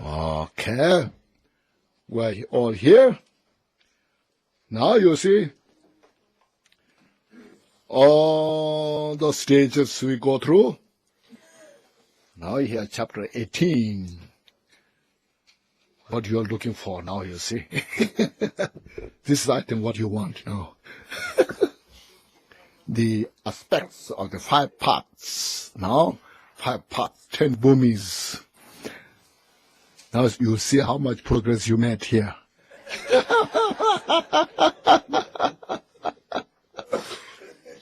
Okay. We're all here. Now you see all the stages we go through. Now here, chapter 18. What you are looking for now, you see. This is, I think, what you want now. The aspects of the 5 parts. Now, 5 parts, 10 bhumis. Now you see how much progress you made here.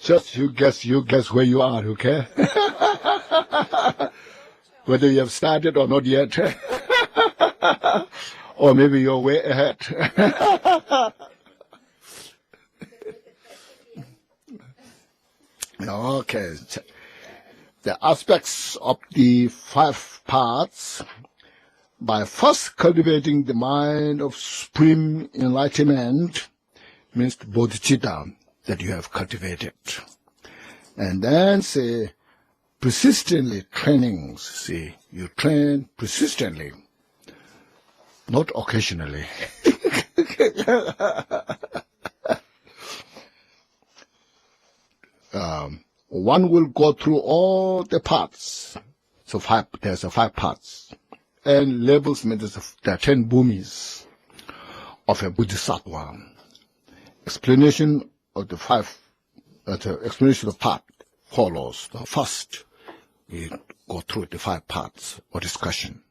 Just you guess where you are, okay? Whether you have started or not yet. Or maybe you're way ahead. Okay. The aspects of the 5 parts, by first cultivating the mind of supreme enlightenment, means the bodhicitta that you have cultivated. And then say, persistently training. See, you train persistently, not occasionally. One will go through all the parts. So there's 5 parts. And labels mean there are 10 bhumis of a bodhisattva. Explanation of the 5, the explanation of part follows. The first, we go through the 5 parts of discussion.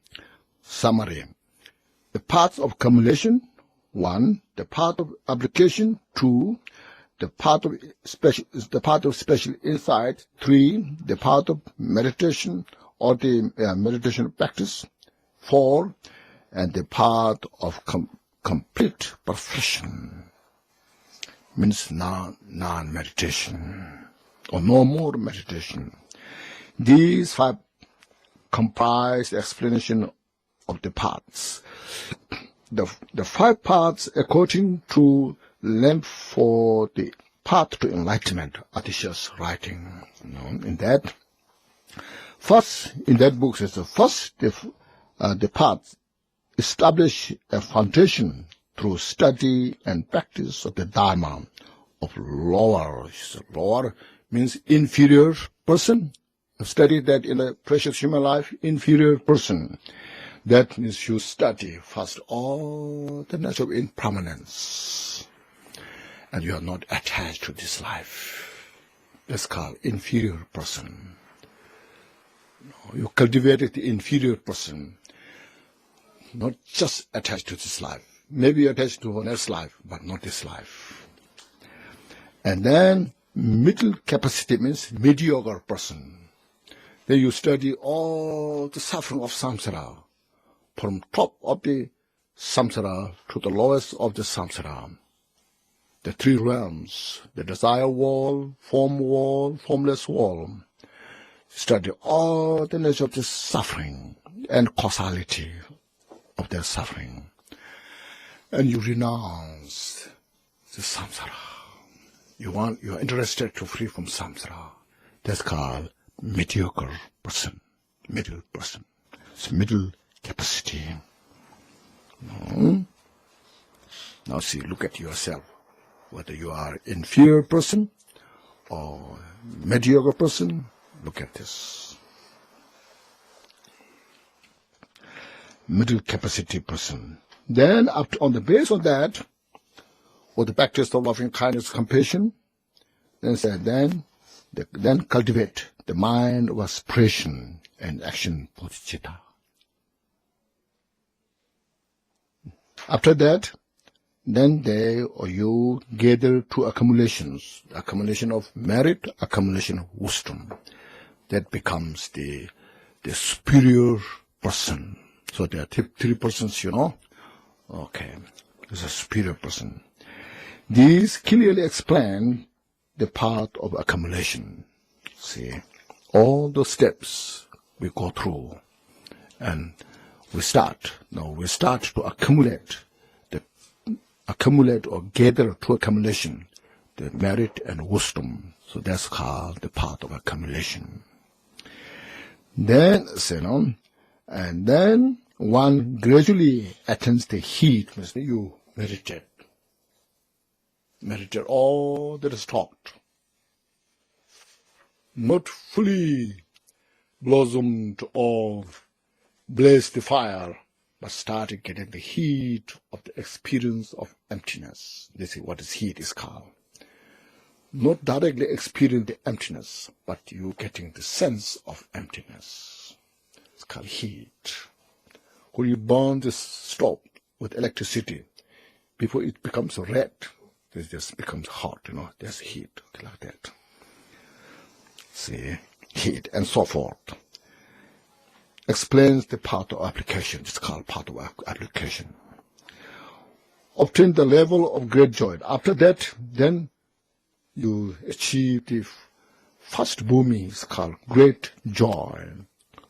Summary. The parts of accumulation, 1. The part of application, 2. The part of special insight, 3. The part of meditation or the meditation practice, 4. And the part of complete perfection, means non-meditation or no more meditation. These 5 comprise the explanation of the parts. The 5 parts according to length for the path to enlightenment, Atisha's writing. In that, first, in that book says the first, the paths establish a foundation through study and practice of the Dharma of lower. Lower means inferior person. I've studied that in the precious human life, inferior person. That means you study first all the nature of impermanence. And you are not attached to this life. That's called inferior person. You cultivated the inferior person, not just attached to this life. Maybe you're attached to the next life, but not this life. And then middle capacity means mediocre person. Then you study all the suffering of samsara, from top of the samsara to the lowest of the samsara. The 3 realms, the desire wall, formless wall. Study all the nature of the suffering and causality of their suffering. And you renounce the samsara. You're interested to free from samsara. That's called mediocre person, middle person. It's middle capacity. Now see, look at yourself. Whether you are inferior person or mediocre person, look at this. Middle capacity person. Then, on the base of that, with the practice of loving kindness, compassion, then cultivate the mind of aspiration and action, bodhicitta. After that, then they or you gather 2 accumulations, accumulation of merit, accumulation of wisdom. That becomes the superior person. So there are 3 persons, Okay, there's a superior person. These clearly explain the path of accumulation. See, all the steps we go through, and we start to accumulate or gather to accumulation the merit and wisdom. So that's called the path of accumulation. Then, and then one gradually attains the heat, means you meditate. Meditate all that is taught. Not fully blossomed or blaze the fire, but started getting the heat of the experience of emptiness. This is what this heat is called. Not directly experience the emptiness, but you getting the sense of emptiness. It's called heat. When you burn this stove with electricity, before it becomes red, it just becomes hot, there's heat, like that. See, heat and so forth. Explains the path of application. It's called path of application. Obtain the level of great joy. After that, then you achieve the first booming. It's called great joy.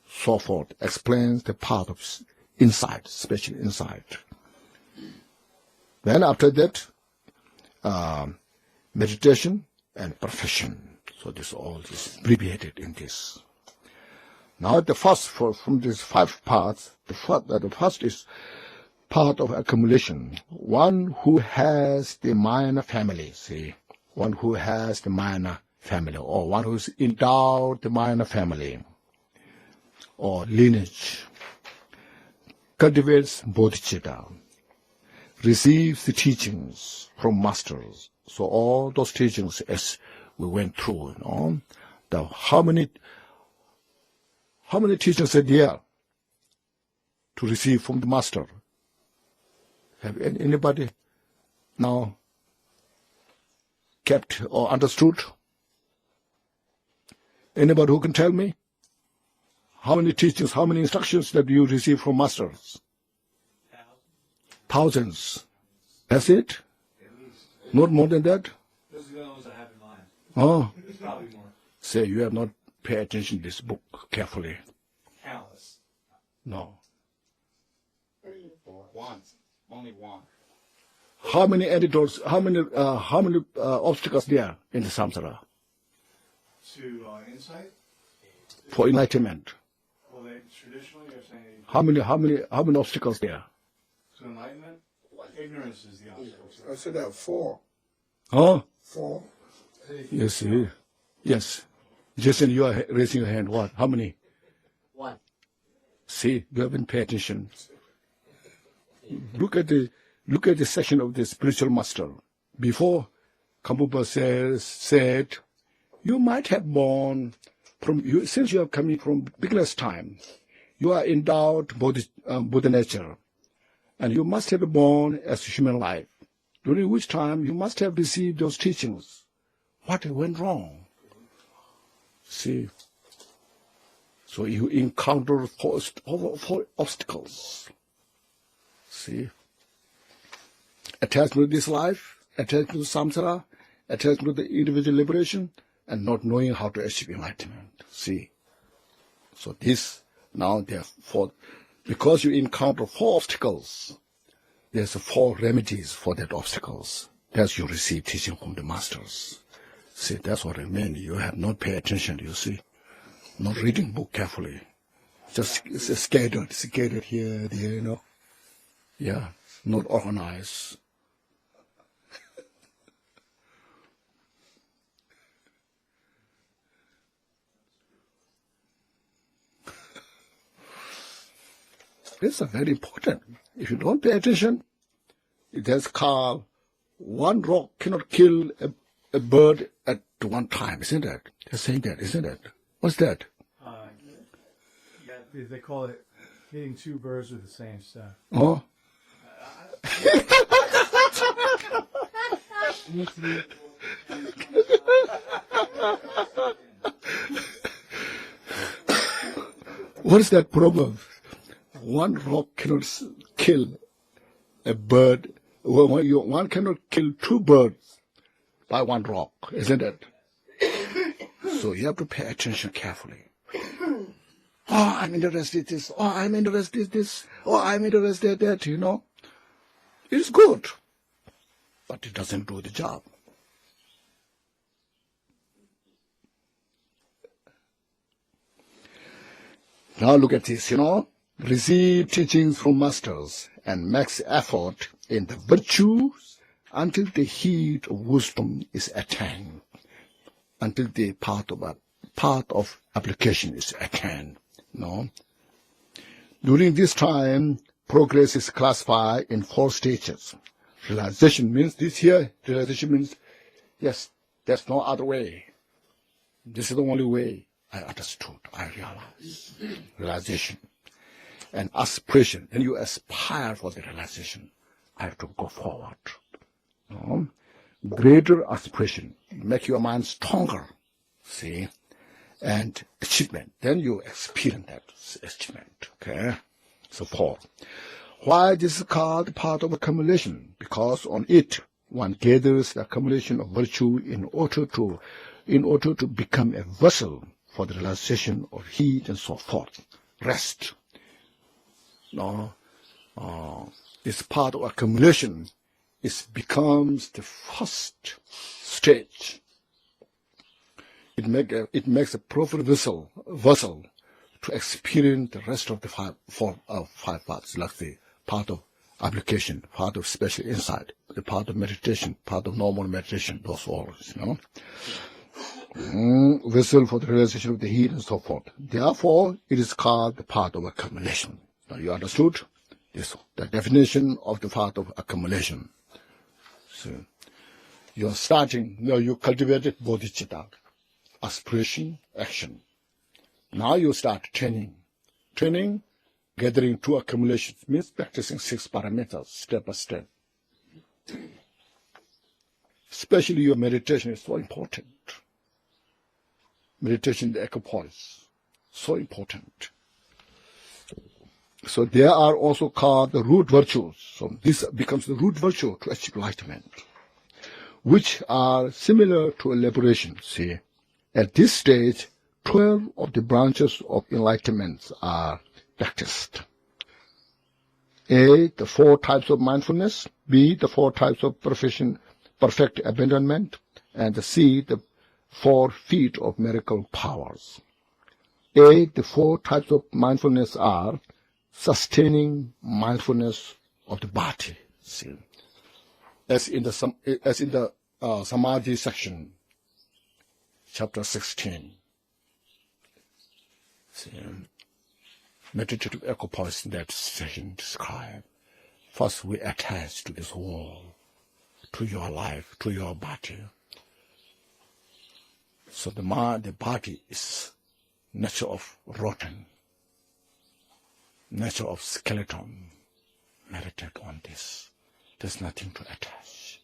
So forth. Explains the path of insight, special insight. Then after that, meditation and perfection. So this all is abbreviated in this. Now the first, from these 5 parts, the first is part of accumulation. One who has the minor family, see, one who has the minor family, or one who's endowed the minor family, or lineage, cultivates bodhicitta, receives the teachings from masters. So all those teachings, as we went through, how many teachings are there to receive from the master? Have anybody now kept or understood? Anybody who can tell me? How many teachings, how many instructions that you receive from masters? Thousands. That's it? Not more than that? Those are the ones I have in mind. Oh. It's probably more. Say, you have not paid attention to this book carefully. Countless. No. 3 or 4. One. Only one. How many antidotes, how many obstacles there in the samsara To insight? for enlightenment? Well, traditionally they're saying How many obstacles there? to enlightenment, ignorance is the obstacle. I said that 4. Huh? 4. Yes. Yes. Jason, you are raising your hand. What? How many? 1. See, you haven't paid attention. Look at the section of the spiritual master. Before, Gampopa said, you might have born from, since you are coming from beginner's time, you are endowed Buddha nature, and you must have been born as a human life, during which time you must have received those teachings. What went wrong? See, so you encounter four obstacles. See, attachment to this life, attachment to samsara, attachment to the individual liberation, and not knowing how to achieve enlightenment. See, so this now therefore, because you encounter 4 obstacles, there's 4 remedies for that obstacles. That's you receive teaching from the masters. See, that's what I mean. You have not paid attention, you see. Not reading book carefully. Just scattered here, there, Yeah, not organized. This is very important. If you don't pay attention, it has called one rock cannot kill a bird at one time, isn't it? They're saying that, isn't it? What's that? Yeah, they call it hitting 2 birds with the same stone. Oh? What is that proverb? One rock cannot kill a bird. One cannot kill 2 birds by one rock, isn't it? So you have to pay attention carefully. Oh, I'm interested in this. Oh, I'm interested in this. Oh, I'm interested in that, It's good, but it doesn't do the job. Now look at this, receive teachings from masters, and makes effort in the virtues until the heat of wisdom is attained, until the path of application is attained. No? During this time, progress is classified in 4 stages. Realization means this here. Realization means, yes, there's no other way. This is the only way. I understood. I realized. Realization. And aspiration. When you aspire for the realization, I have to go forward. No? Greater aspiration. Make your mind stronger. See? And achievement. Then you experience that achievement. Okay? So 4. Why this is called part of accumulation? Because on it one gathers the accumulation of virtue in order to become a vessel for the realization of heat and so forth. Rest. No, this part of accumulation becomes the first stage. It makes a profitable vessel to experience the rest of the 5 parts, like the part of application, part of special insight, the part of meditation, part of normal meditation, those all, vessel for the realization of the heat and so forth. Therefore, it is called the path of accumulation. Now, you understood? This, the definition of the path of accumulation. So, you are starting, you cultivated bodhicitta, aspiration, action. Now you start training. Training, gathering 2 accumulations, means practicing 6 parameters, step by step. Especially your meditation is so important. Meditation, the equipoise, so important. So there are also called the root virtues. So this becomes the root virtue to achieve enlightenment, which are similar to liberation. See, at this stage, 12 of the branches of enlightenment are practiced. A, the 4 types of mindfulness. B, the 4 types of perfect abandonment. And C, the 4 feet of miracle powers. A, the 4 types of mindfulness are sustaining mindfulness of the body. See, as in the Samadhi section, chapter 16. See, meditative equipoise in that section described. First, we attach to this world, to your life, to your body. So the body is nature of rotten, nature of skeleton. Meditate on this. There's nothing to attach.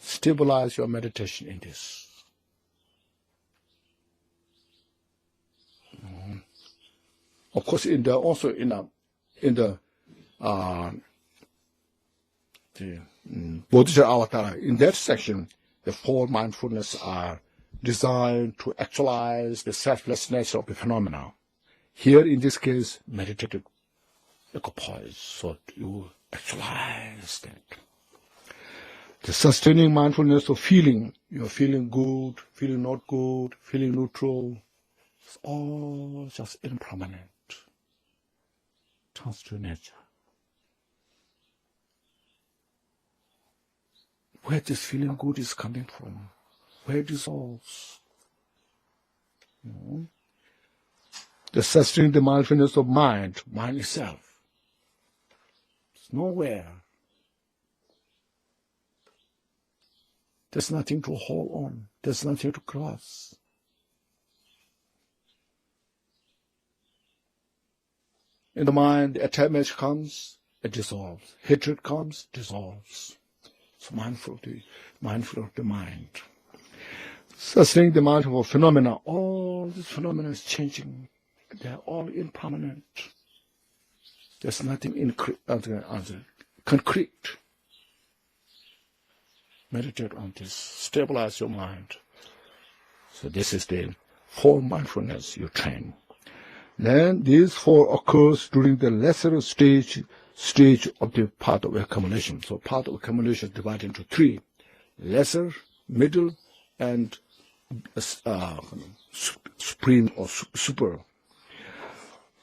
Stabilize your meditation in this. Of course, in the Bodhisattva Avatar, in that section, the 4 mindfulness are designed to actualize the selfless nature of the phenomena. Here, in this case, meditative equipoise, so you actualize that. The sustaining mindfulness of feeling, you're feeling good, feeling not good, feeling neutral, it's all just impermanent. Turns to nature. Where this feeling good is coming from, where it dissolves. The sustaining the mindfulness of mind itself. It's nowhere. There's nothing to hold on. There's nothing to cross. In the mind, attachment comes, it dissolves. Hatred comes, dissolves. So mindful of the mind. Sustaining the mind of phenomena. All these phenomena is changing. They are all impermanent. There's nothing concrete. Meditate on this. Stabilize your mind. So this is the 4 mindfulness you train. Then these 4 occurs during the lesser stage of the path of accumulation. So path of accumulation is divided into 3: lesser, middle, and supreme or super.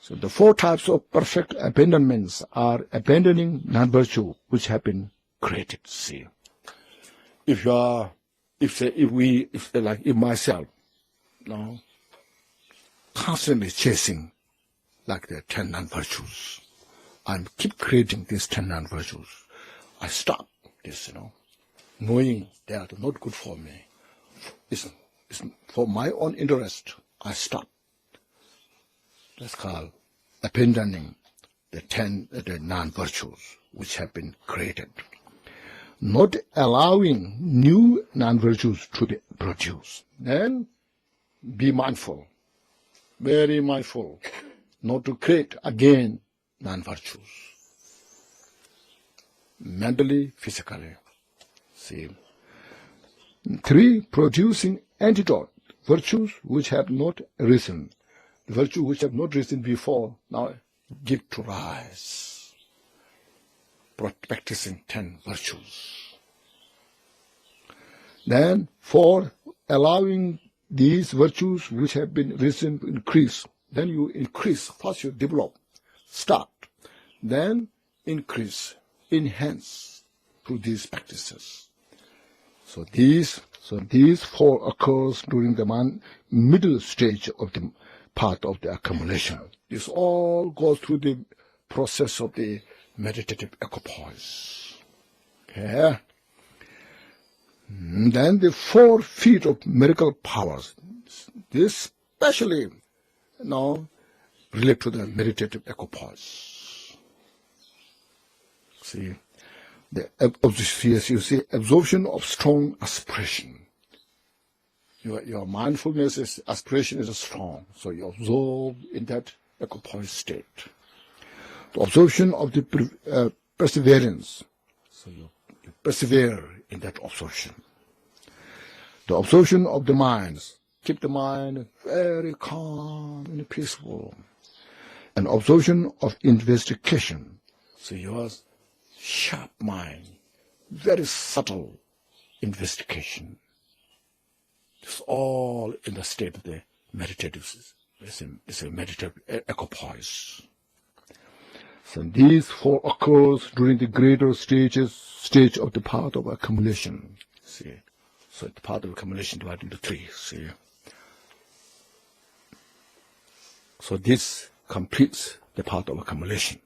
So the 4 types of perfect abandonments are abandoning non-virtue which have been created. See, if myself, no, constantly chasing like the 10 non-virtues, I keep creating these 10 non-virtues, I stop this, knowing they are not good for me. It's for my own interest, I stop. That's called abandoning the non-virtues which have been created. Not allowing new non-virtues to be produced. Then be mindful, very mindful, not to create again non-virtues. Mentally, physically. See. 3, producing antidote, virtues which have not risen. The virtue which have not risen before, now give to rise. Practicing 10 virtues. Then 4, allowing these virtues which have been risen to increase. Then you increase. First you develop, start. Then increase, enhance through these practices. So these 4 occurs during the middle stage of the part of the accumulation. This all goes through the process of the meditative equipoise. Okay. Then the 4 feet of miracle powers. This especially now relate to the meditative equipoise. See, you see, absorption of strong aspiration. Your mindfulness is, aspiration is strong, so you absorb in that equipoise state. The absorption of the perseverance, so you persevere in that absorption. The absorption of the minds, keep the mind very calm and peaceful. And absorption of investigation, so your sharp mind, very subtle investigation. It's all in the state of the meditative, it's a meditative equipoise. So these 4 occurs during the greater stage of the path of accumulation. See, so the path of accumulation divided into 3. See, so this completes the path of accumulation.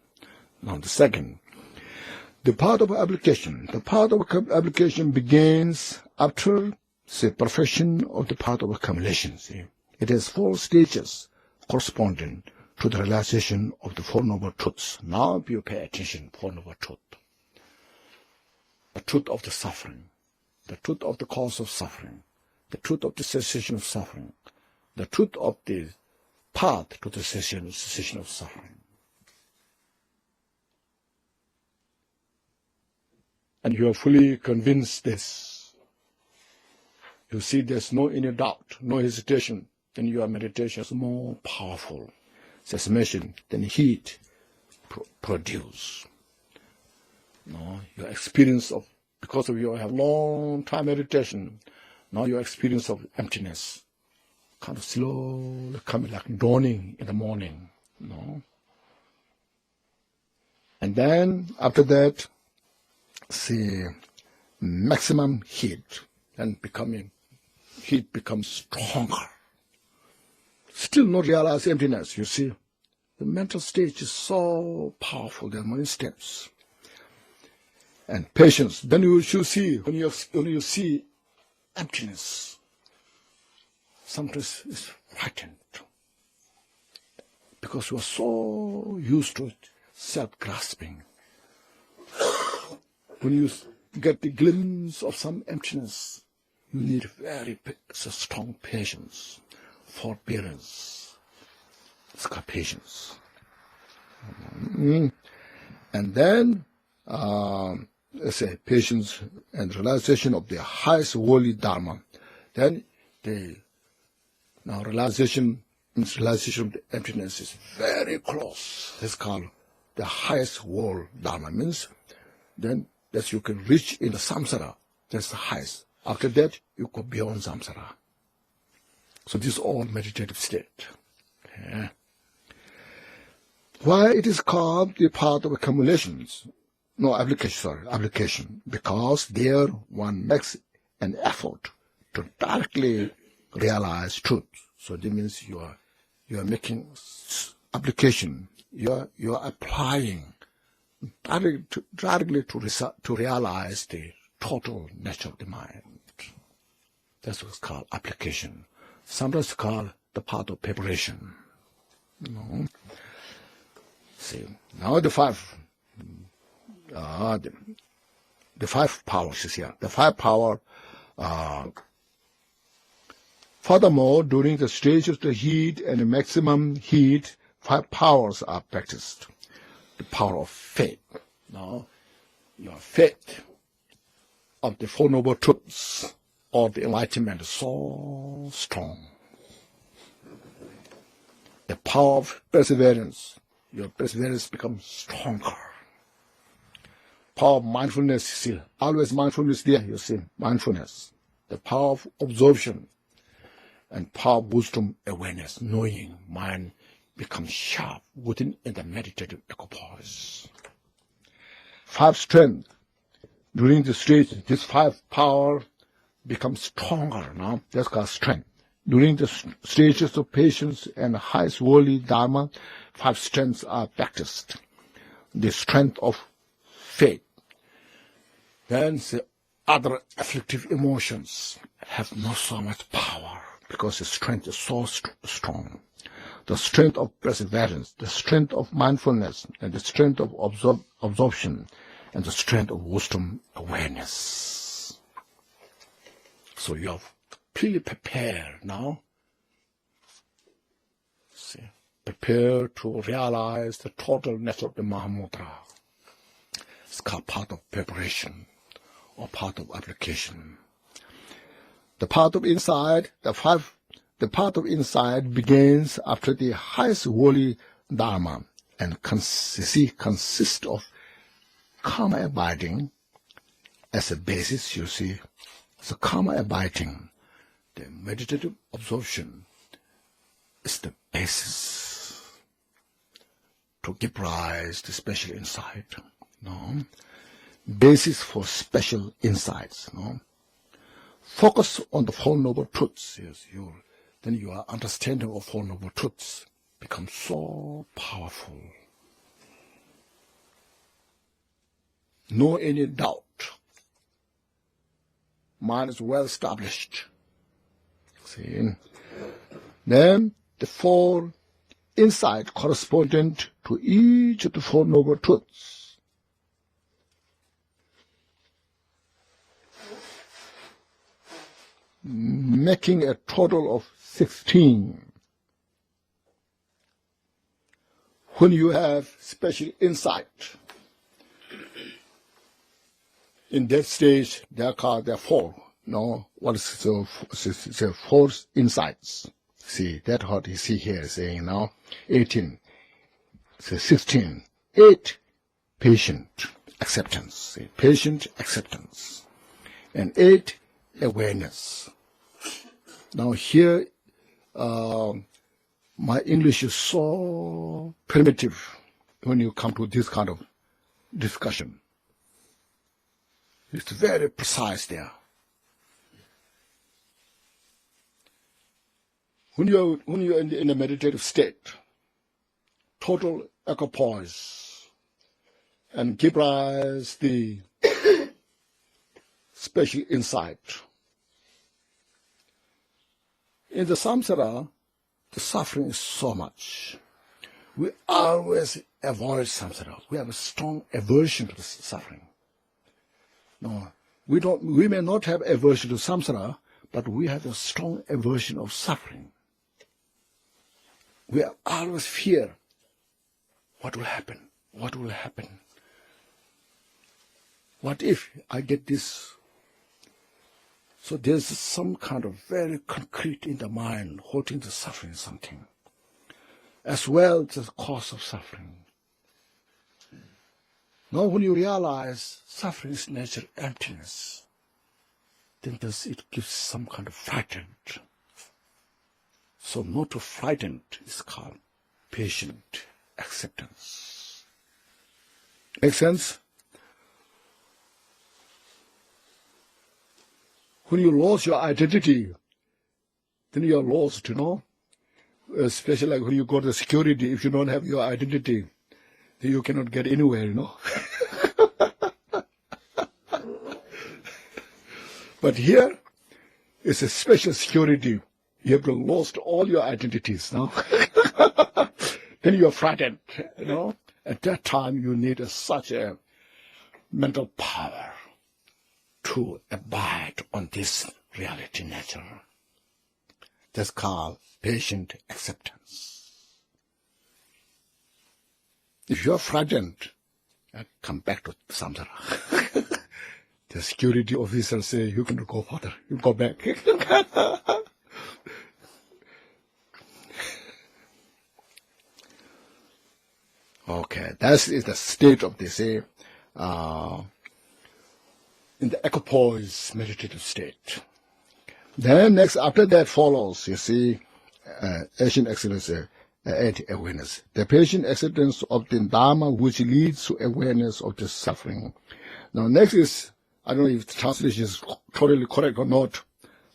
Now the second, the path of application. The path of application begins after, say, perfection of the path of accumulation. See, it has 4 stages corresponding to the realization of the 4 noble truths. Now you pay attention, 4 noble truths. The truth of the suffering, the truth of the cause of suffering, the truth of the cessation of suffering, the truth of the path to the cessation of suffering. And you are fully convinced this. You see there's no any doubt, no hesitation, then your meditation is more powerful. As mentioned, then heat produce. No, your experience of, because of your have long time meditation, now your experience of emptiness kind of slowly coming like dawning in the morning. No? And then after that, see maximum heat, and heat becomes stronger. Still not realize emptiness, you see. The mental stage is so powerful, there are many steps. And patience, then you should see, when you see emptiness, sometimes it's frightened. Because you are so used to it, self-grasping. When you get the glimpse of some emptiness, you need very strong patience, forbearance. It's called patience. And then, let's say, patience and realization of the highest worldly dharma. Then realization of the emptiness is very close. It's called the highest world dharma. Means then that you can reach in the samsara. That's the highest. After that, you go beyond samsara. So this is all meditative state. Okay. Why it is called the path of accumulations? No, application. Because there one makes an effort to directly realize truth. So that means you are making application. You are applying directly to realize the total nature of the mind. That's what's called application. Sometimes called the path of preparation. See, now the five powers is here. The five power. Furthermore, during the stage of the heat and the maximum heat, five powers are practiced. The power of faith. Now, your faith of the Four Noble Truths or the enlightenment is so strong. The power of perseverance. Your perseverance becomes stronger. Power of mindfulness, you see, always mindfulness there, you see, mindfulness. The power of absorption and power of wisdom, awareness, knowing, mind becomes sharp within in the meditative equipoise. Five strength. During the stage, this five power becomes stronger now. That's called strength. During the stages of patience and highest worldly dharma, five strengths are practiced. The strength of faith. Then the other afflictive emotions have not so much power because the strength is so strong. The strength of perseverance, the strength of mindfulness, and the strength of absorption, and the strength of wisdom awareness. So you are really prepared now. See, prepare to realize the total nature of the Mahamudra. It's called part of preparation or part of application. The part of insight, the part of insight begins after the highest worldly dharma and consists of karma abiding as a basis, you see. So karma abiding, the meditative absorption is the basis to give rise to special insight. No? Basis for special insights. No? Focus on the Four Noble Truths. Yes, then your understanding of Four Noble Truths becomes so powerful. No any doubt. Mind is well established. See? Then the four insights correspondent to each of the Four Noble Truths. Making a total of 16. When you have special insight, in that stage, there are four. No, what is the four insights? See, that's what you see here saying now. 18. So 16. 8. Patient acceptance. See, patient acceptance. And 8. Awareness. Now here, my English is so primitive when you come to this kind of discussion. It's very precise there. When you're in a meditative state, total equipoise, and give rise the special insight. In the samsara, the suffering is so much. We always avoid samsara. We have a strong aversion to the suffering. No, we may not have aversion to samsara, but we have a strong aversion of suffering. We always fear what will happen. What will happen? What if I get this? So there's some kind of very concrete in the mind holding the suffering something, as well as the cause of suffering. Now when you realize suffering is nature emptiness, then it gives some kind of frightened. So not to frightened is called patient acceptance. Make sense? When you lose your identity, then you are lost, you know. Especially like when you go to security, if you don't have your identity, then you cannot get anywhere, you know. But here, it's a special security. You have lost all your identities now. Then you are frightened, you know. At that time, you need such a mental power to abide on this reality nature. That's called patient acceptance. If you are frightened, come back to samsara. The security officer say, you cannot go further, you go back. Okay, that is the state of this, in the equipoise meditative state. Then next, after that follows, you see, patient acceptance, anti-awareness. The patient acceptance of the Dharma which leads to awareness of the suffering. Now next is, I don't know if the translation is totally correct or not,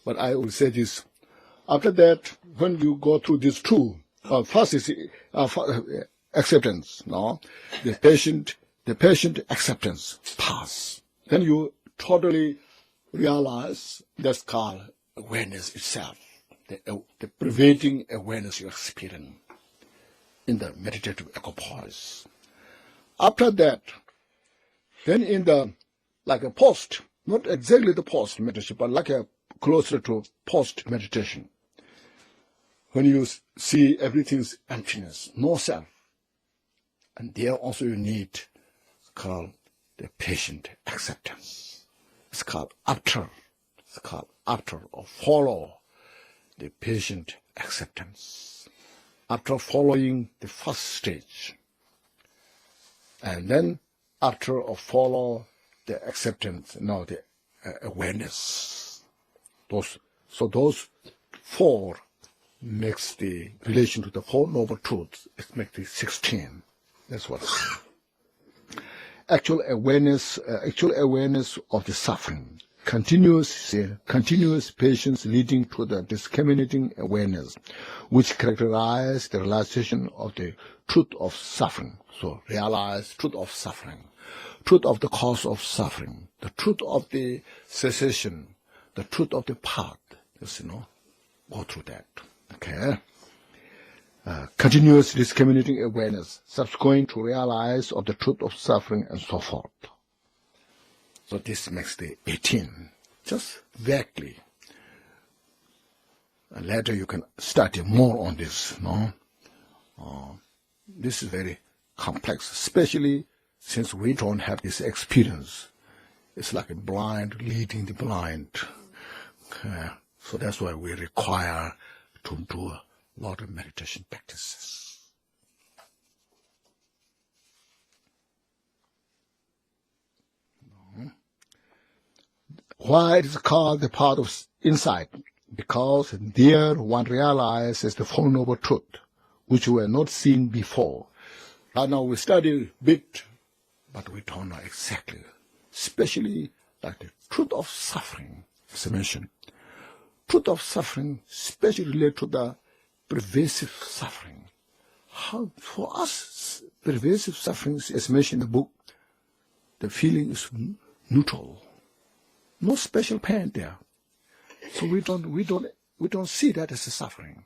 but I will say this. After that, when you go through these two, first is acceptance, no? The patient acceptance pass. Then you totally realize that's called awareness itself, the pervading awareness you experience in the meditative equipoise. After that, then in the, like a post, not exactly the post meditation, but like a closer to post meditation, when you see everything's emptiness, no self, and there also you need, it's called the patient acceptance. It's called after or follow the patient acceptance. After following the first stage, and then after or follow the acceptance, the awareness. Those four makes the relation to the Four Noble Truths. It makes the 16. That's what. Actual awareness of the suffering. Continuous patience leading to the discriminating awareness, which characterize the realization of the truth of suffering. So realize truth of suffering, truth of the cause of suffering, the truth of the cessation, the truth of the path. Just, go through that. Okay. Continuous discriminating awareness, subsequent to realize of the truth of suffering and so forth. So this makes the 18, just vaguely. And later you can study more on this, this is very complex, especially since we don't have this experience. It's like a blind leading the blind. So that's why we require to do a lot of meditation practices. Why it is called the path of insight? Because there one realizes the Four Noble Truths, which were not seen before. Right now we study a bit, but we don't know exactly. Especially like the truth of suffering, as I mentioned. Truth of suffering, especially related to the pervasive suffering. How, for us, pervasive suffering, as mentioned in the book, the feeling is neutral. No special pain there. So we don't see that as a suffering.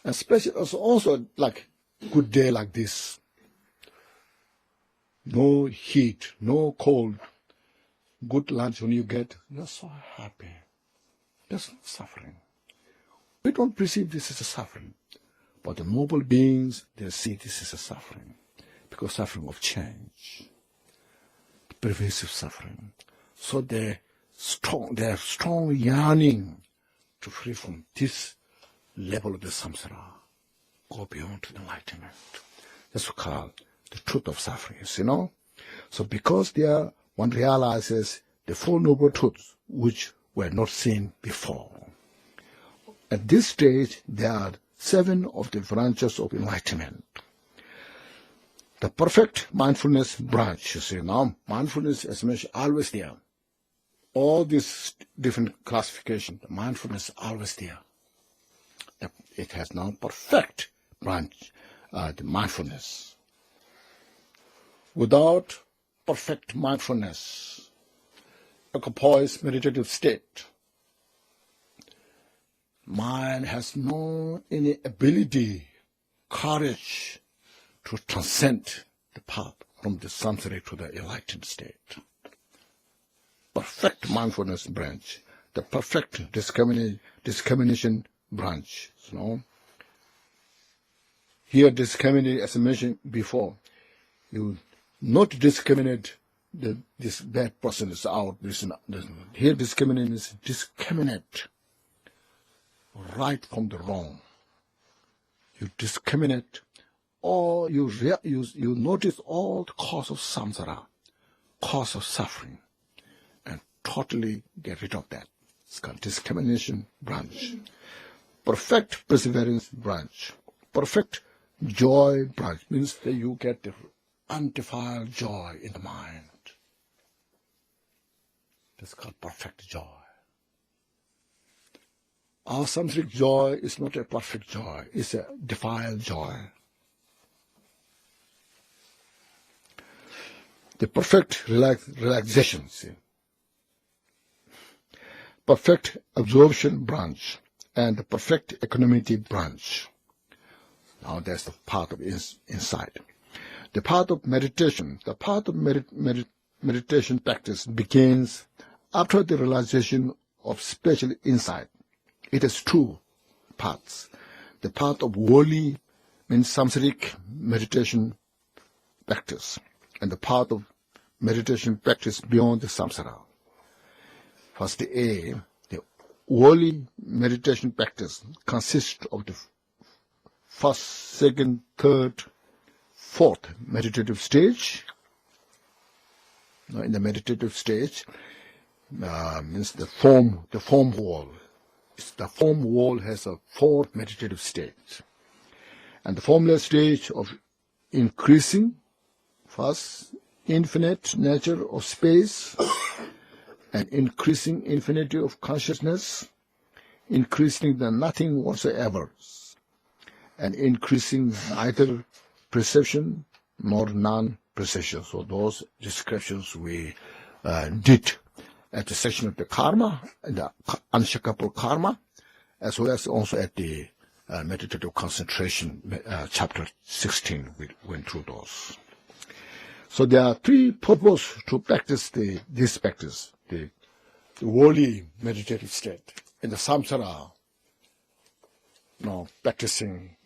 Especially also like good day like this. No heat, no cold. Good lunch when you get, you're so happy. That's not suffering. We don't perceive this as a suffering. But the noble beings, they see this as a suffering. Because suffering of change. Pervasive suffering. So they have strong yearning to free from this level of the samsara. Go beyond to enlightenment. That's called the truth of suffering, So because there one realizes the Four Noble Truths which were not seen before. At this stage, there are 7 of the branches of enlightenment. the perfect mindfulness branch. You see, now mindfulness is always there. All these different classifications, the mindfulness is always there. It has now perfect branch, the mindfulness. Without perfect mindfulness, a poised meditative state, mind has no any ability, courage to transcend the path from the samsara to the enlightened state. Perfect mindfulness branch, the perfect discrimination branch. Here discriminate, as I mentioned before, you not discriminate this bad person is out. Here discriminate is discriminate right from the wrong. You discriminate, or you notice all the cause of samsara, cause of suffering, and totally get rid of that. It's called discrimination branch. Perfect perseverance branch. Perfect joy branch means that you get the undefiled joy in the mind. That's called perfect joy. Our samsaric joy is not a perfect joy, it's a defiled joy. The perfect relaxation, see. Perfect absorption branch and the perfect equanimity branch. Now that's the part of insight. The path of meditation, the path of meditation practice begins after the realization of special insight. It has two paths. The path of worldly means samsaric meditation practice, and the path of meditation practice beyond the samsara. First, the worldly meditation practice consists of the first, second, third, fourth meditative stage. Now, in the meditative stage, means the form wall. The form wall has a fourth meditative stage. And the formless stage of increasing, first, infinite nature of space, and increasing infinity of consciousness, increasing the nothing whatsoever, and increasing neither perception nor non-perception. So those descriptions we did at the section of the karma, the unshakable karma, as well as also at the meditative concentration, chapter 16, we went through those. So there are three purposes to practice this practice, the worldly meditative state. In the samsara, practicing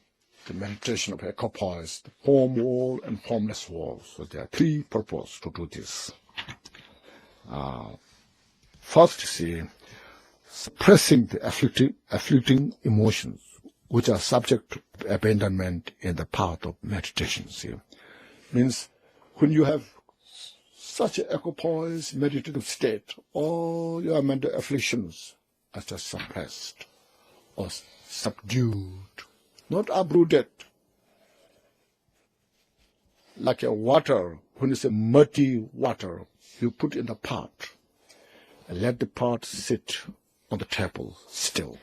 the meditation of equipoise, the form wall and formless wall. So there are three purposes to do this. First, see, suppressing the afflicting emotions, which are subject to abandonment in the path of meditation. See, means when you have such an equipoise meditative state, all your mental afflictions are just suppressed or subdued, not uprooted. Like a water, when it's a muddy water, you put in the pot and let the pot sit on the table still.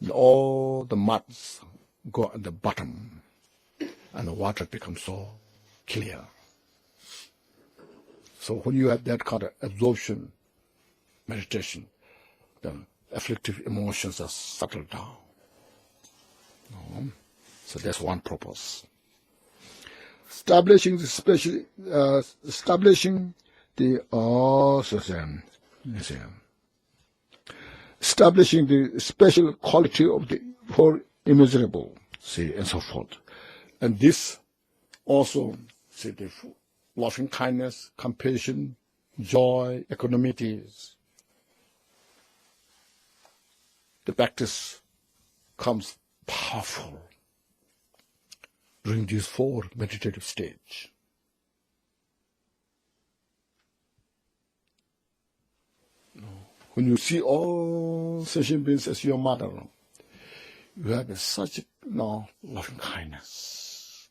And all the muds go at the bottom and the water becomes so clear. So when you have that kind of absorption meditation, the afflictive emotions are settled down. So that's one purpose. Establishing the special quality of the four immeasurable, see, and so forth. And this also, see, the loving kindness, compassion, joy, equanimity. The practice comes powerful during these four meditative stages. When you see all sentient beings as your mother, you have such loving kindness.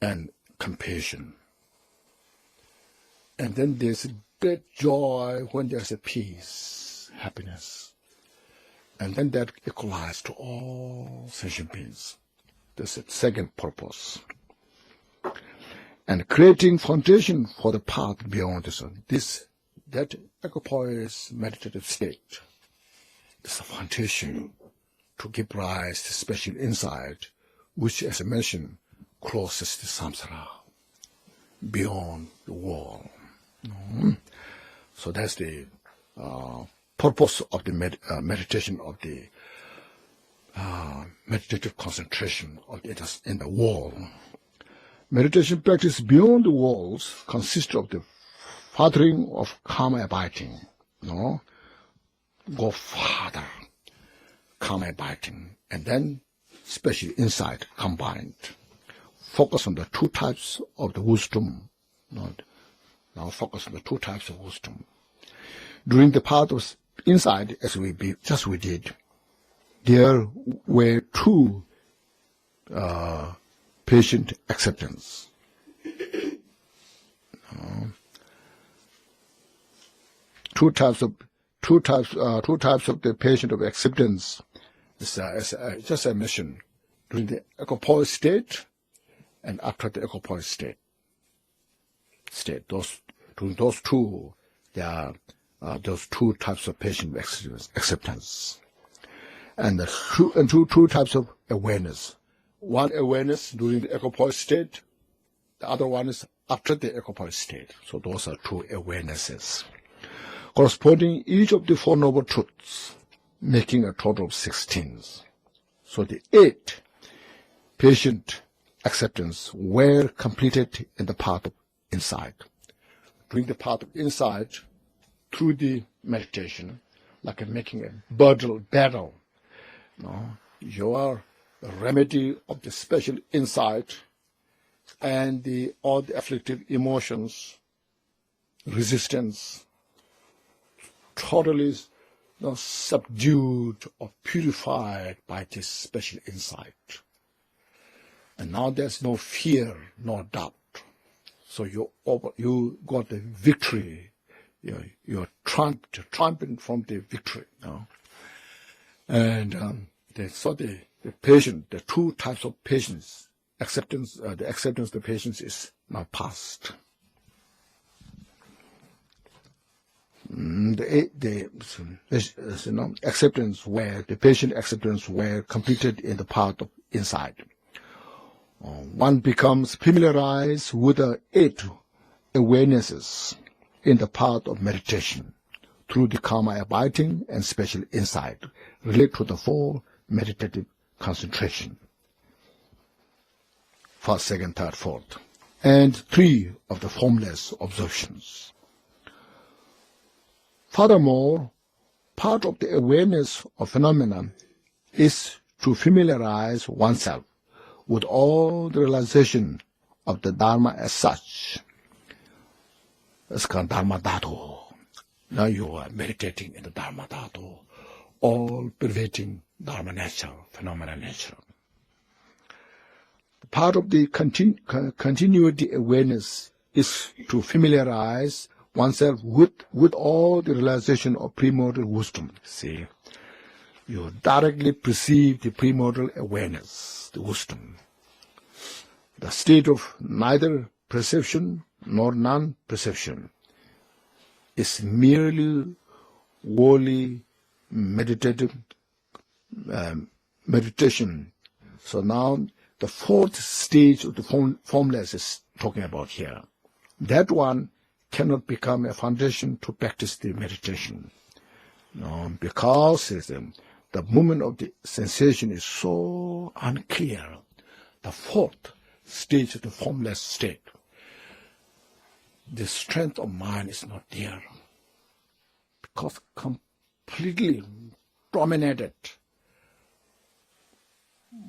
and compassion. And then there's a great joy when there's a peace, happiness. And then that equalizes to all sentient beings. That's the second purpose. And creating foundation for the path beyond this. That equipoise meditative state is the foundation to give rise to special insight, which, as I mentioned, crosses the samsara, beyond the wall. So that's the purpose of the meditation of the meditative concentration of it in the wall. Meditation practice beyond the walls consists of the fathering of karma abiding. Go farther, karma abiding, and then special insight combined. Focus on the two types of the wisdom. Now focus on the two types of wisdom. During the path of insight, as we did, there were two patient acceptance. Two types of the patient of acceptance. As I mentioned, during the equipoise state and after the equipoise state. During those two, there are those two types of patient acceptance, and two types of awareness. One awareness during the equipoise state, the other one is after the equipoise state. So those are two awarenesses, corresponding each of the Four Noble Truths, making a total of 16. So the 8 patient acceptance were completed in the path of insight. During the path of insight, through the meditation, like making a battle. Your remedy of the special insight and all the afflictive emotions, resistance, totally subdued or purified by this special insight. And now there's no fear, no doubt. So you got the victory. You're triumphant from the victory. And the patient, the two types of patience, acceptance, the acceptance of the patience is now past. Acceptance where the patient acceptance were completed in the path of insight. One becomes familiarized with the 8 awarenesses in the path of meditation through the karma abiding and special insight relate to the 4 meditative concentration. First, second, third, fourth, and 3 of the formless observations. Furthermore, part of the awareness of phenomena is to familiarize oneself with all the realization of the Dharma as such. It's called Dharma Dhatu. Now you are meditating in the Dharma Dhatu, all pervading Dharma nature, phenomena nature. Part of the continuity awareness is to familiarize oneself with all the realization of premortal wisdom. See, you directly perceive the premortal awareness, the wisdom. The state of neither perception nor non-perception is merely wholly meditative meditation. So now the 4th stage of the formless is talking about here. That one cannot become a foundation to practice the meditation. Because the movement of the sensation is so unclear. The 4th stage of the formless state, the strength of mind is not there, because completely dominated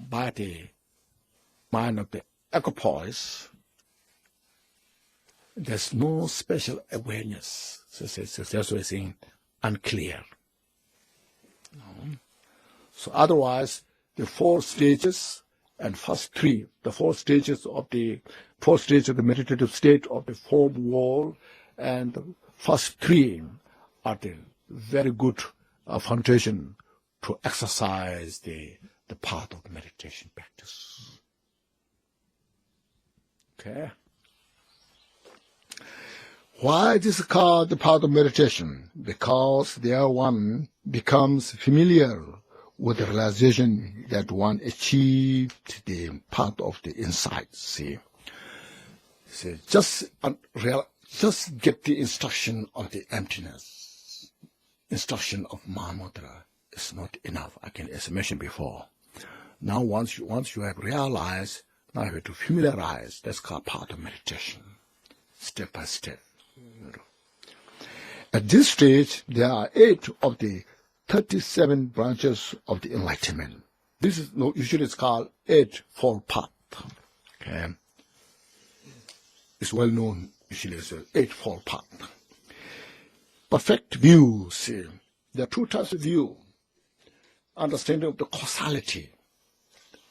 by the mind of the equipoise. There's no special awareness. So that's what it's saying, unclear. So otherwise, the 4 stages And first three, the four stages of the meditative state of the fourth wall, and the first three are the very good foundation to exercise the path of meditation practice. Okay? Why this is called the path of meditation? Because there one becomes familiar with the realization that one achieved the path of the insight. See, just get the instruction of the emptiness. Instruction of Mahamudra is not enough. As I mentioned before. Now, once you have realized, now you have to familiarize. That's called path of meditation, step by step. At this stage, there are 8 of the 37 branches of the enlightenment. This is usually it's called Eightfold Path. Okay, it's well known. Usually, it's an Eightfold Path. Perfect view. See, there are 2 types of view: understanding of the causality,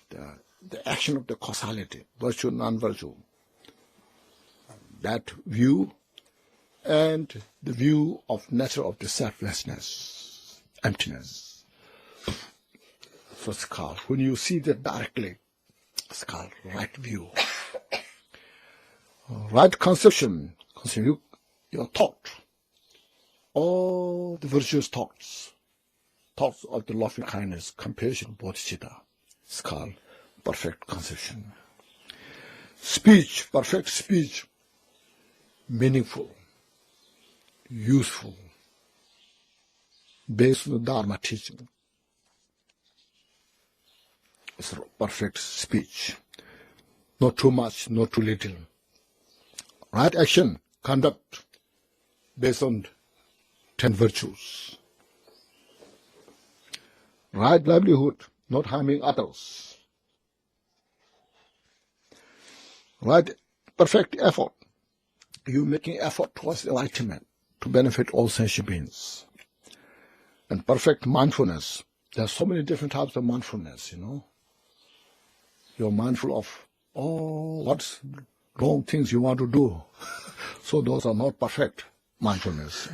the action of the causality, virtue, non-virtue. That view, and the view of nature of the selflessness, emptiness. So it's called, when you see that directly, it's called right view. Right conception, your thought, all the virtuous thoughts of the loving kindness, compassion, bodhicitta. It's called perfect conception. Speech, perfect speech, meaningful, useful, based on the Dharma teaching. It's perfect speech. Not too much, not too little. Right action, conduct, based on 10 virtues. Right livelihood, not harming others. Right perfect effort. You making effort towards enlightenment to benefit all sentient beings. And perfect mindfulness. There are so many different types of mindfulness, You're mindful of all what's wrong things you want to do. So those are not perfect mindfulness,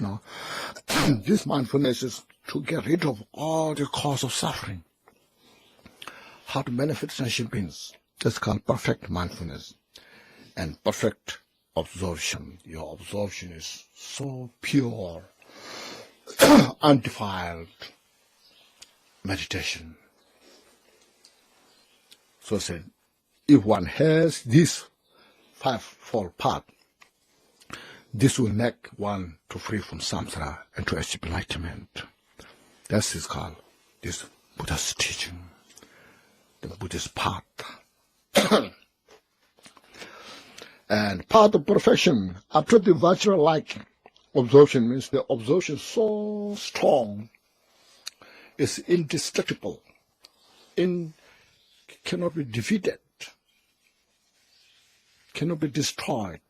This mindfulness is to get rid of all the cause of suffering. How to benefit sentient beings. That's called perfect mindfulness. And perfect absorption. Your absorption is so pure, undefiled meditation. So I said, if one has this 5-fold path, this will make one to free from samsara and to achieve enlightenment. That is called this Buddha's teaching, the Buddhist path. And path of perfection, after the Vajra-like absorption, means the absorption so strong, is indestructible, cannot be defeated, cannot be destroyed.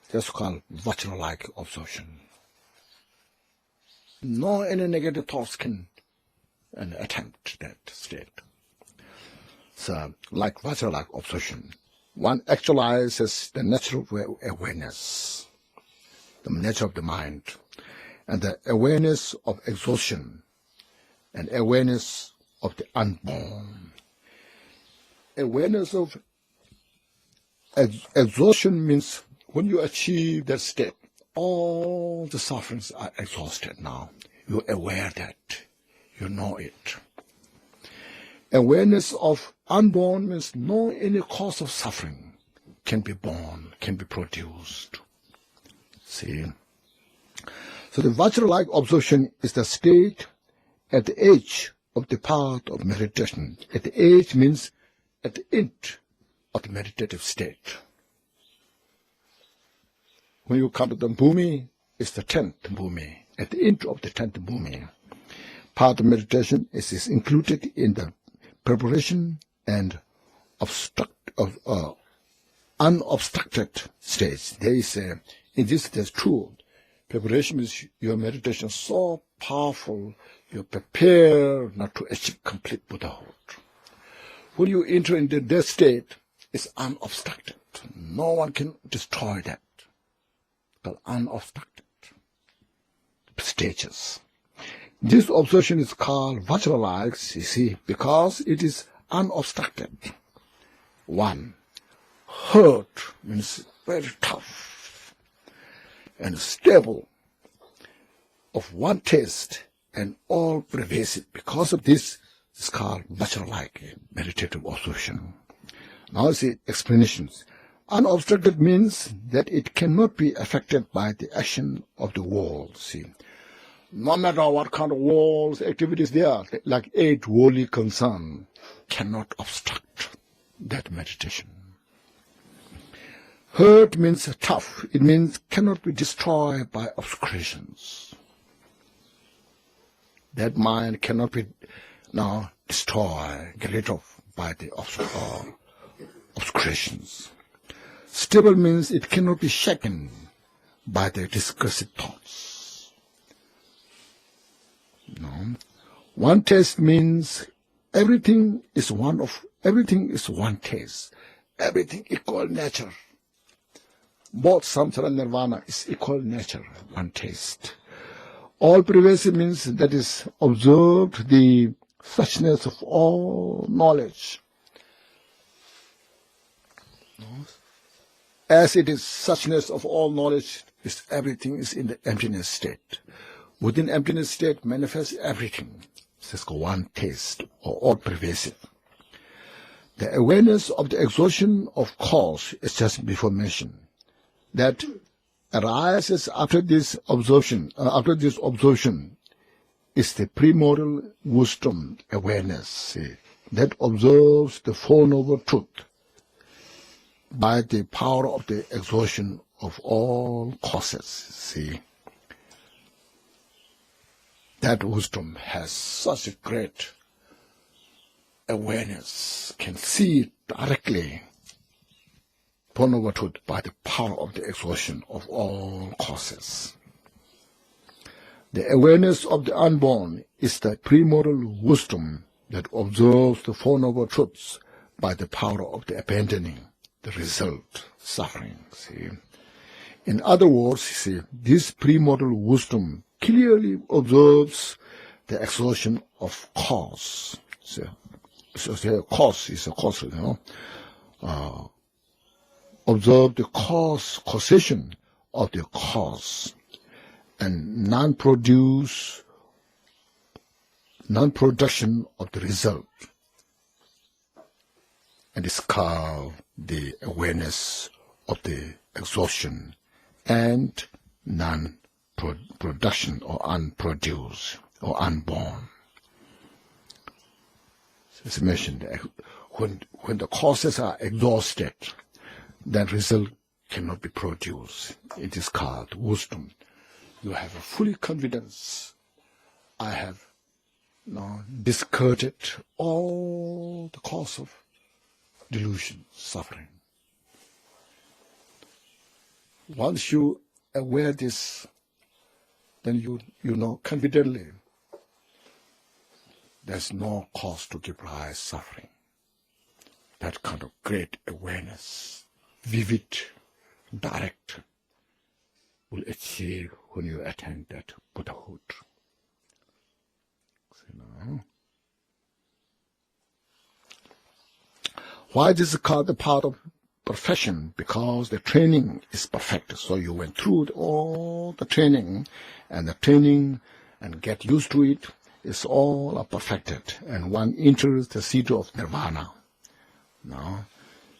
That's called Vajra-like absorption. No any negative thoughts can attempt that state. So, like Vajra-like absorption, one actualizes the natural awareness, the nature of the mind, and the awareness of exhaustion, and awareness of the unborn. Awareness of exhaustion means when you achieve that state, all the sufferings are exhausted now. You're aware that, you know it. Awareness of unborn means no any cause of suffering can be born, can be produced. See? So the Vajra-like absorption is the state at the edge of the path of meditation. At the edge means at the end of the meditative state. When you come to the bhumi, it's the 10th bhumi. At the end of the 10th bhumi, path of meditation is included in the preparation and unobstructed stage. There is in this there's two. Preparation is your meditation so powerful, you prepare not to achieve complete Buddhahood. when you enter into that state, it's unobstructed. No one can destroy that. But unobstructed stages. This observation is called Vajra-like, you see, because it is unobstructed. 1. Hurt means very tough and stable, of one taste and all pervasive. Because of this, it's called Vajra-like meditative observation. Now see explanations. Unobstructed means that it cannot be affected by the action of the world. See, no matter what kind of world's activities there are, like 8 worldly concern, cannot obstruct that meditation. Hurt means tough. It means cannot be destroyed by obscurations. That mind cannot be now destroyed, get rid of by the obscurations. Stable means it cannot be shaken by the discursive thoughts. No. One taste means everything is one taste. Everything equal nature. Both samsara and nirvana is equal nature, one taste. All pervasive means that is observed the suchness of all knowledge. As it is suchness of all knowledge, is everything is in the emptiness state. Within emptiness state manifests everything. This is called one taste, or all pervasive. The awareness of the exhaustion of cause is just before mentioned. That arises after this observation, is the primordial wisdom awareness, see, that observes the Four Noble Truth by the power of the exhaustion of all causes. See, that wisdom has such a great awareness, can see it directly, Four Noble Truth, by the power of the exhaustion of all causes. The awareness of the unborn is the primordial wisdom that observes the Four Noble Truths by the power of the abandoning, the result, suffering. See, in other words, see, this primordial wisdom clearly observes the exhaustion of cause. So cause is a cause, observe the causation of the cause, and non-production of the result. And it's called the awareness of the exhaustion and non-production or unproduced or unborn. So it's mentioned that when the causes are exhausted, that result cannot be produced. It is called wisdom. You have a fully confidence. I have now discarded all the cause of delusion, suffering. Once you aware this, then you know confidently there's no cause to give rise suffering. That kind of great awareness, vivid, direct, will achieve when you attain that Buddhahood. Why this is called the path of perfection? Because the training is perfect. So you went through all the training, and get used to it. It's all perfected, and one enters the city of nirvana. Now,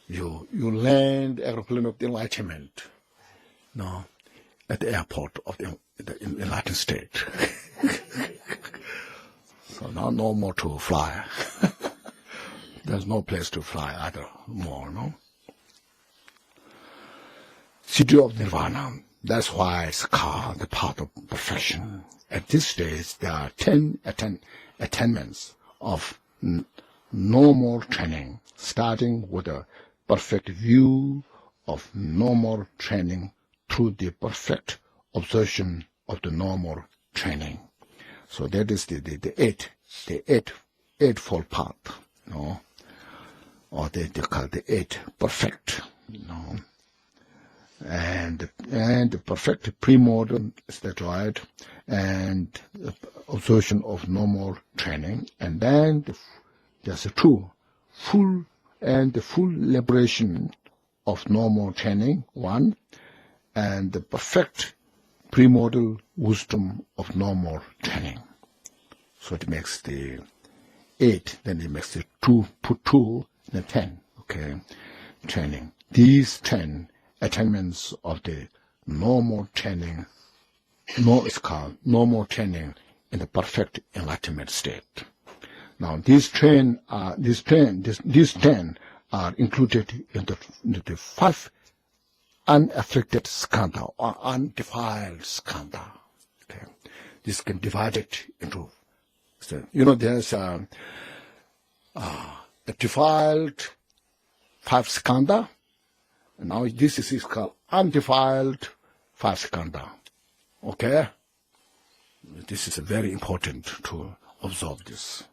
you land the aeroplane of the enlightenment. Now, at the airport of the enlightened state. So now no more to fly. There's no place to fly either more, no? City of Nirvana. That's why it's called the path of perfection. At this stage, there are 10 attainments of normal training, starting with a perfect view of normal training through the perfect observation of the normal training. So that is the eightfold path. No? or they call the 8 perfect, and the perfect primordial steroid, and the absorption of normal training, and then there's a full liberation of normal training, 1, and the perfect primordial wisdom of normal training. So it makes the 8, then it makes the 2, put 2, then 10, okay, training. These 10 attainments of the normal training, it's called normal training in the perfect enlightenment state. Now these 10 are included in the 5 unafflicted skandha or undefiled skandha. Okay, this can divide it into. There's a defiled 5 skandha. And now this is called undefiled 5 skandha. Okay? This is very important to observe this.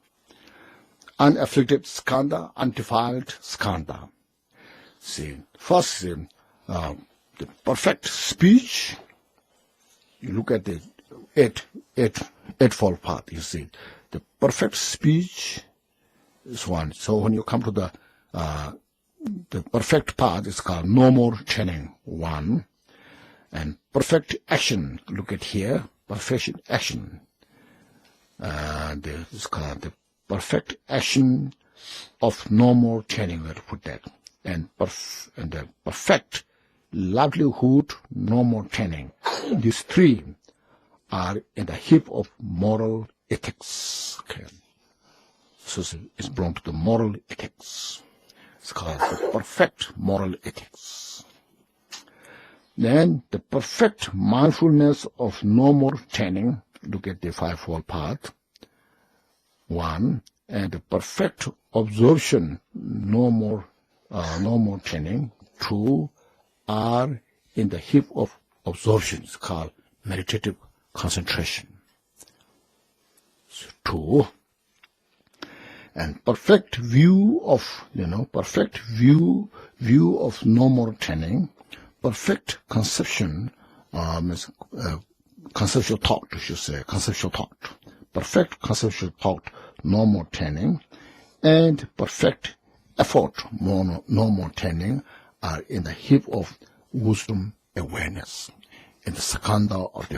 Unafflicted skandha, undefiled skandha. See, first, the perfect speech. You look at the eightfold path, you see. The perfect speech is 1. So when you come to the perfect path is called normal training, 1. And perfect action, look at here, perfection action. It's called the perfect action of normal training, where to put that. And the perfect livelihood, normal training. These 3 are in the heap of moral ethics. Okay. So it's belongs to the moral ethics. It's called the perfect moral ethics. Then the perfect mindfulness of normal training, look at the 5-fold path, 1, and the perfect absorption, normal training, 2, are in the heap of absorptions called meditative concentration. So 2. And perfect view of, perfect view of normal training, perfect conception, conceptual thought, I should say, conceptual thought, perfect conceptual thought, normal training, and perfect effort, normal training, are in the heap of wisdom awareness, in the skandha of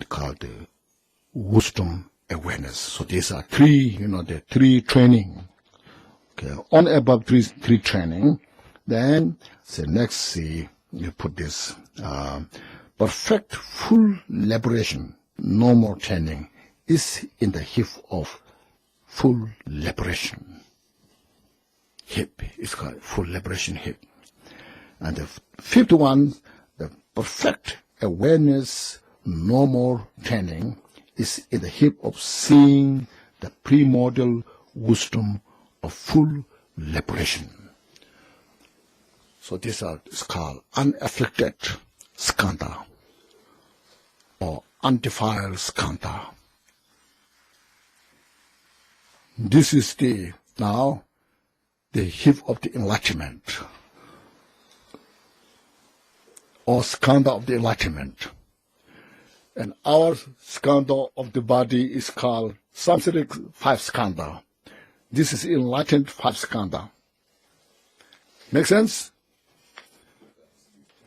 called the wisdom awareness. So these are 3, the 3 training. Okay, on above 3 training. Then, next, you put this, perfect full liberation, normal training, is in the heap of full liberation. Heap is called full liberation heap. And the 5th one, the perfect awareness, normal training, is in the heap of seeing the primordial wisdom of full liberation. So these are called unafflicted skandha or undefiled skandha. This is now the heap of the enlightenment, or skandha of the enlightenment. And our skandha of the body is called samsaric 5 skandha. This is enlightened 5 skandha. Make sense?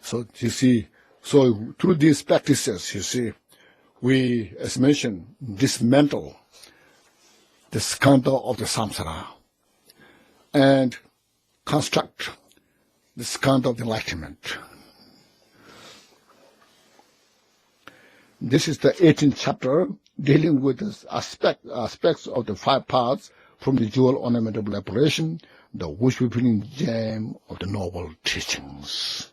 So you see, through these practices, you see, we, as mentioned, dismantle the skandha of the samsara and construct the skandha of the enlightenment. This is the 18th chapter, dealing with the aspects of the 5 paths from the JOL ornament of liberation, the worshiping gem of the noble teachings.